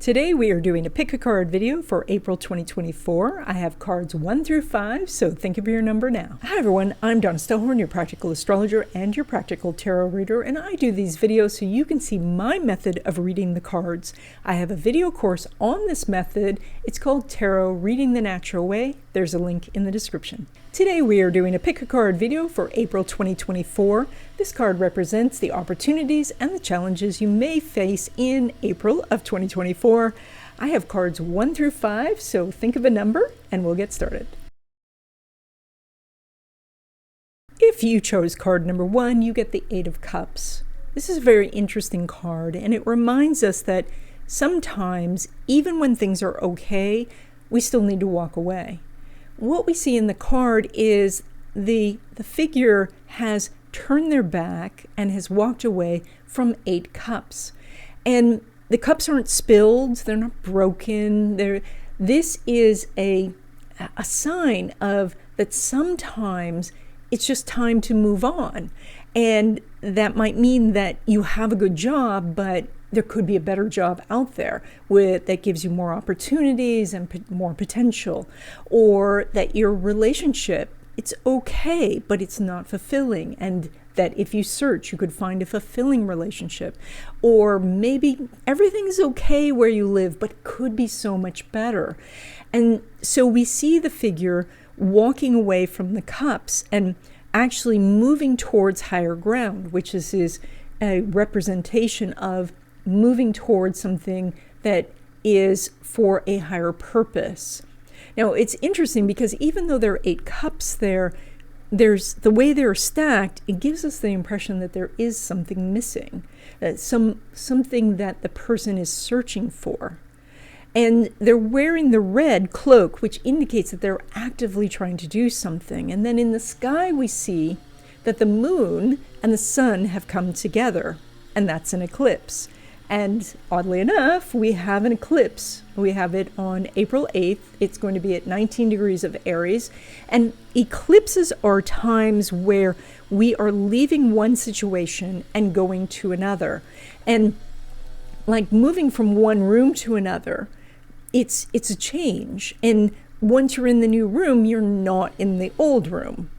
Today we are doing a pick a card video for April 2024. I have cards 1 through 5, so think of your number now. Hi everyone, I'm Donna Stellhorn, your practical astrologer and your practical tarot reader, and I do these videos so you can see my method of reading the cards. I have a video course on this method. It's called Tarot Reading the Natural Way. There's a link in the description. Today we are doing a pick a card video for April 2024. This card represents the opportunities and the challenges you may face in April of 2024. I have cards 1 through 5, so think of a number and we'll get started. If you chose card number 1, you get the 8 of Cups. This is a very interesting card, and it reminds us that sometimes, even when things are okay, we still need to walk away. What we see in the card is the figure has turned their back and has walked away from 8 cups. And the cups aren't spilled, they're not broken. This is a sign of that sometimes it's just time to move on. And that might mean that you have a good job, but there could be a better job out there that gives you more opportunities and more potential, or that your relationship, it's okay, but it's not fulfilling, and that if you search, you could find a fulfilling relationship. Or maybe everything's okay where you live, but could be so much better. And so we see the figure walking away from the cups and actually moving towards higher ground, which is a representation of moving towards something that is for a higher purpose. Now, it's interesting because even though there are 8 cups there's the way they're stacked, it gives us the impression that there is something missing, something that the person is searching for. And they're wearing the red cloak, which indicates that they're actively trying to do something. And then in the sky, we see that the moon and the sun have come together, and that's an eclipse. And oddly enough, we have an eclipse. We have it on April 8th. It's going to be at 19 degrees of Aries. And eclipses are times where we are leaving one situation and going to another. And like moving from one room to another, it's a change. And once you're in the new room, you're not in the old room.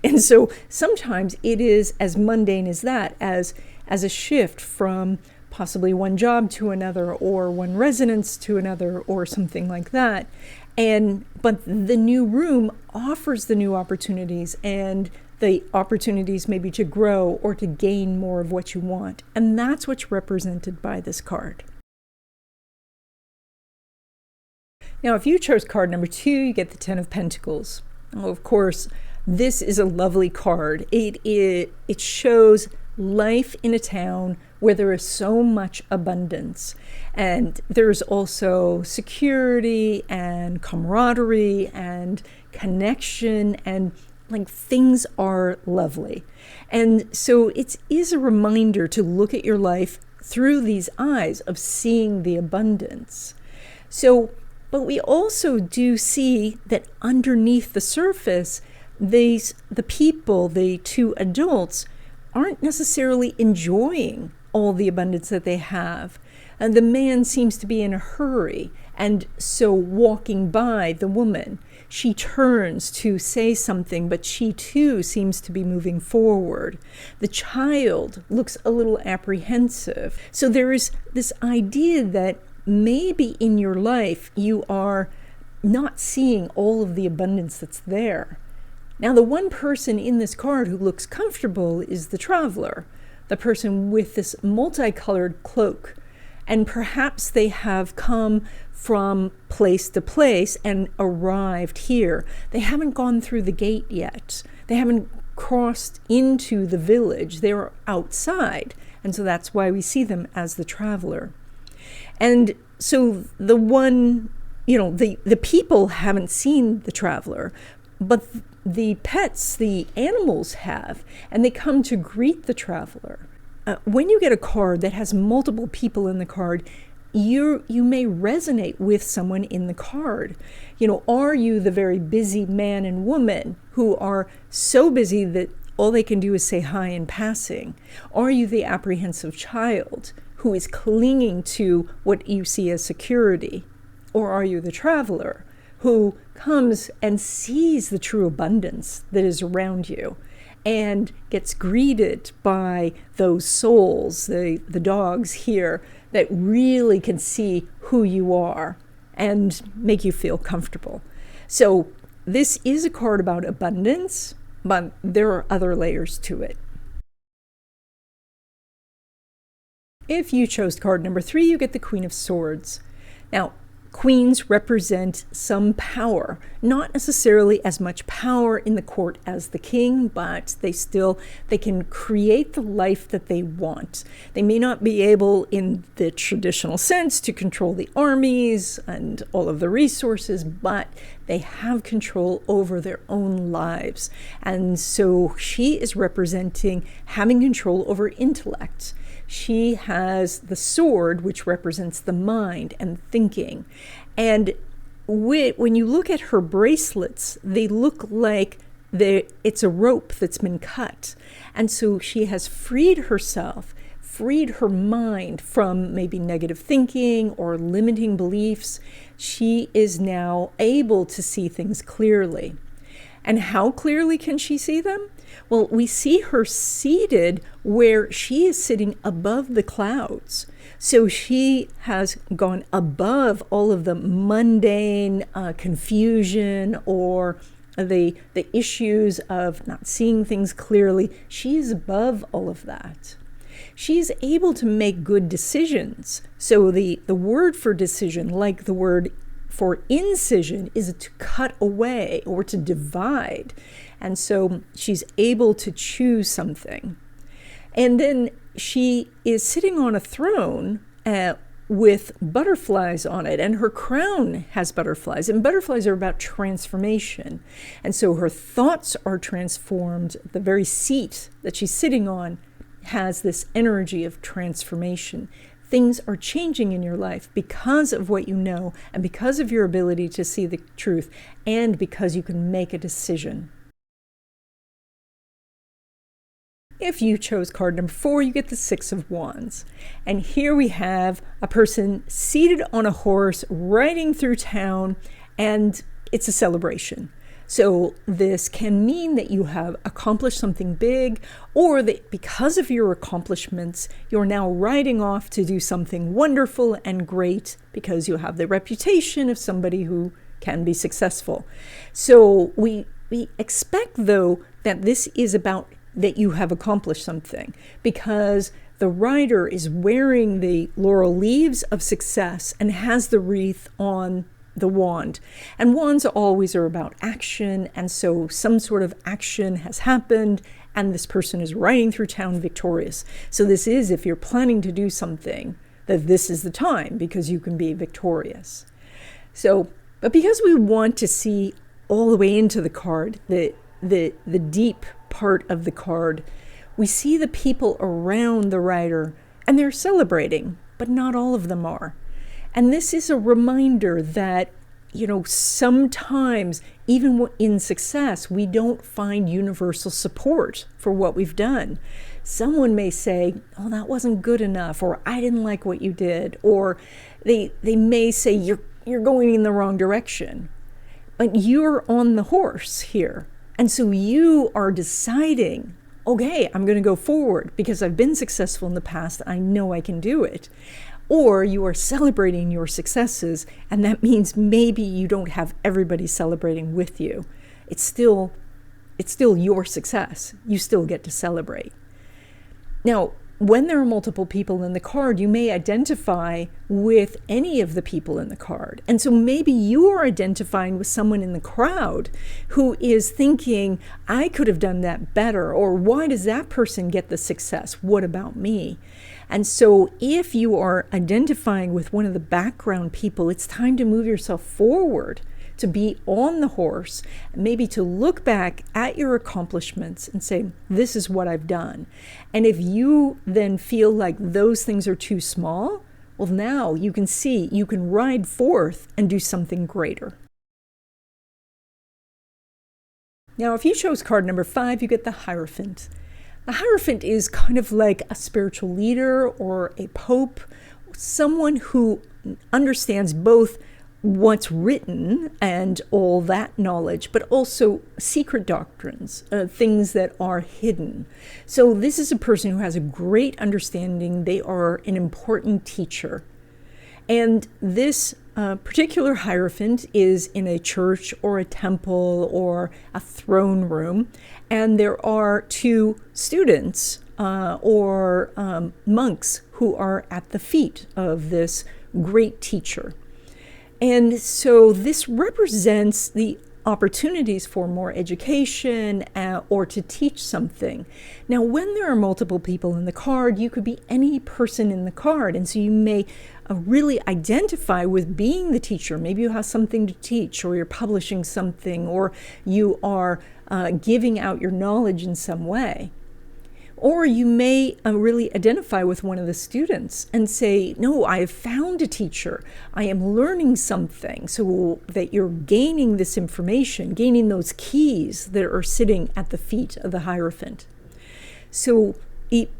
And so sometimes it is as mundane as that, as a shift from possibly one job to another, or one residence to another, or something like that. But the new room offers the new opportunities, and the opportunities maybe to grow or to gain more of what you want. And that's what's represented by this card. Now, if you chose card number 2, you get the 10 of Pentacles. Oh, of course, this is a lovely card. It shows life in a town where there is so much abundance, and there's also security and camaraderie and connection, and things are lovely. And so it is a reminder to look at your life through these eyes of seeing the abundance. But we also do see that underneath the surface, the people, the 2 adults, aren't necessarily enjoying all the abundance that they have. And the man seems to be in a hurry, and so walking by the woman, she turns to say something, but she too seems to be moving forward. The child looks a little apprehensive. So there is this idea that maybe in your life you are not seeing all of the abundance that's there. Now, the one person in this card who looks comfortable is the traveler, the person with this multicolored cloak. And perhaps they have come from place to place and arrived here. They haven't gone through the gate yet. They haven't crossed into the village. They're outside. And so that's why we see them as the traveler. And so the people haven't seen the traveler, but the pets, the animals have, and they come to greet the traveler. When you get a card that has multiple people in the card, you may resonate with someone in the card. Are you the very busy man and woman who are so busy that all they can do is say hi in passing? Are you the apprehensive child who is clinging to what you see as security? Or are you the traveler who comes and sees the true abundance that is around you and gets greeted by those souls, the dogs here, that really can see who you are and make you feel comfortable? So this is a card about abundance, but there are other layers to it. If you chose card number 3, you get the Queen of Swords. Now, queens represent some power, not necessarily as much power in the court as the king, but they can create the life that they want. They may not be able in the traditional sense to control the armies and all of the resources, but they have control over their own lives. And so she is representing having control over intellect. She has the sword, which represents the mind and thinking. And when you look at her bracelets, they look like it's a rope that's been cut. And so she has freed herself, freed her mind from maybe negative thinking or limiting beliefs. She is now able to see things clearly. And how clearly can she see them? Well, we see her seated where she is sitting above the clouds. So she has gone above all of the mundane confusion or the issues of not seeing things clearly. She is above all of that. She's able to make good decisions. So the word for decision, like the word for incision, is to cut away or to divide. And so she's able to choose something. And then she is sitting on a throne with butterflies on it, and her crown has butterflies, and butterflies are about transformation. And so her thoughts are transformed. The very seat that she's sitting on has this energy of transformation. Things are changing in your life because of what you know, and because of your ability to see the truth, and because you can make a decision. If you chose card number 4, you get the Six of Wands. And here we have a person seated on a horse riding through town, and it's a celebration. So this can mean that you have accomplished something big, or that because of your accomplishments, you're now riding off to do something wonderful and great because you have the reputation of somebody who can be successful. So we expect, though, that this is about that you have accomplished something, because the rider is wearing the laurel leaves of success and has the wreath on the wand. And wands always are about action, and so some sort of action has happened, and this person is riding through town victorious. So this is, if you're planning to do something, that this is the time, because you can be victorious. So, but because we want to see all the way into the card, the deep part of the card, we see the people around the rider, and they're celebrating, but not all of them are. And this is a reminder that, sometimes even in success, we don't find universal support for what we've done. Someone may say, oh, that wasn't good enough, or I didn't like what you did, or they may say, you're going in the wrong direction. But you're on the horse here. And so you are deciding, okay, I'm going to go forward because I've been successful in the past. I know I can do it. Or you are celebrating your successes, and that means maybe you don't have everybody celebrating with you. It's still your success. You still get to celebrate. Now, when there are multiple people in the card, you may identify with any of the people in the card. And so maybe you are identifying with someone in the crowd who is thinking, I could have done that better, or why does that person get the success? What about me? And so if you are identifying with one of the background people, it's time to move yourself forward, to be on the horse, maybe to look back at your accomplishments and say, this is what I've done. And if you then feel like those things are too small, well, now you can see you can ride forth and do something greater. Now, if you chose card number 5, you get the Hierophant. The Hierophant is kind of like a spiritual leader or a pope, someone who understands both what's written and all that knowledge, but also secret doctrines, things that are hidden. So this is a person who has a great understanding. They are an important teacher. And this particular Hierophant is in a church or a temple or a throne room, and there are two students or monks who are at the feet of this great teacher. And so this represents the opportunities for more education or to teach something. Now, when there are multiple people in the card, you could be any person in the card. And so you may really identify with being the teacher. Maybe you have something to teach, or you're publishing something, or you are giving out your knowledge in some way. Or you may really identify with one of the students and say, no, I have found a teacher. I am learning something, so that you're gaining this information, gaining those keys that are sitting at the feet of the Hierophant. So,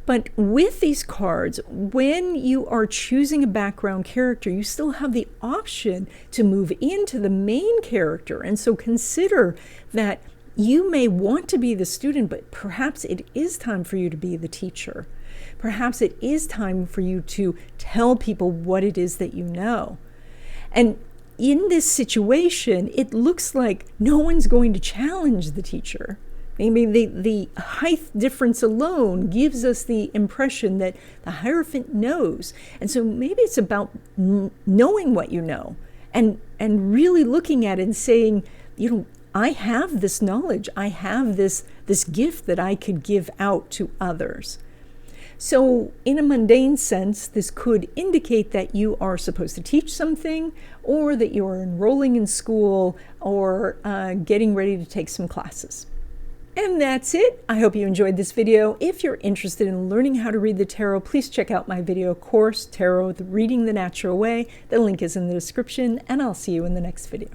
but with these cards, when you are choosing a background character, you still have the option to move into the main character. And so consider that you may want to be the student, but perhaps it is time for you to be the teacher. Perhaps it is time for you to tell people what it is that you know. And in this situation, it looks like no one's going to challenge the teacher. I mean, the height difference alone gives us the impression that the Hierophant knows. And so maybe it's about knowing what you know and really looking at it and saying, you know, I have this knowledge. I have this gift that I could give out to others. So in a mundane sense, this could indicate that you are supposed to teach something, or that you are enrolling in school, or getting ready to take some classes. And that's it. I hope you enjoyed this video. If you're interested in learning how to read the tarot, please check out my video course, Tarot, Reading the Natural Way. The link is in the description, and I'll see you in the next video.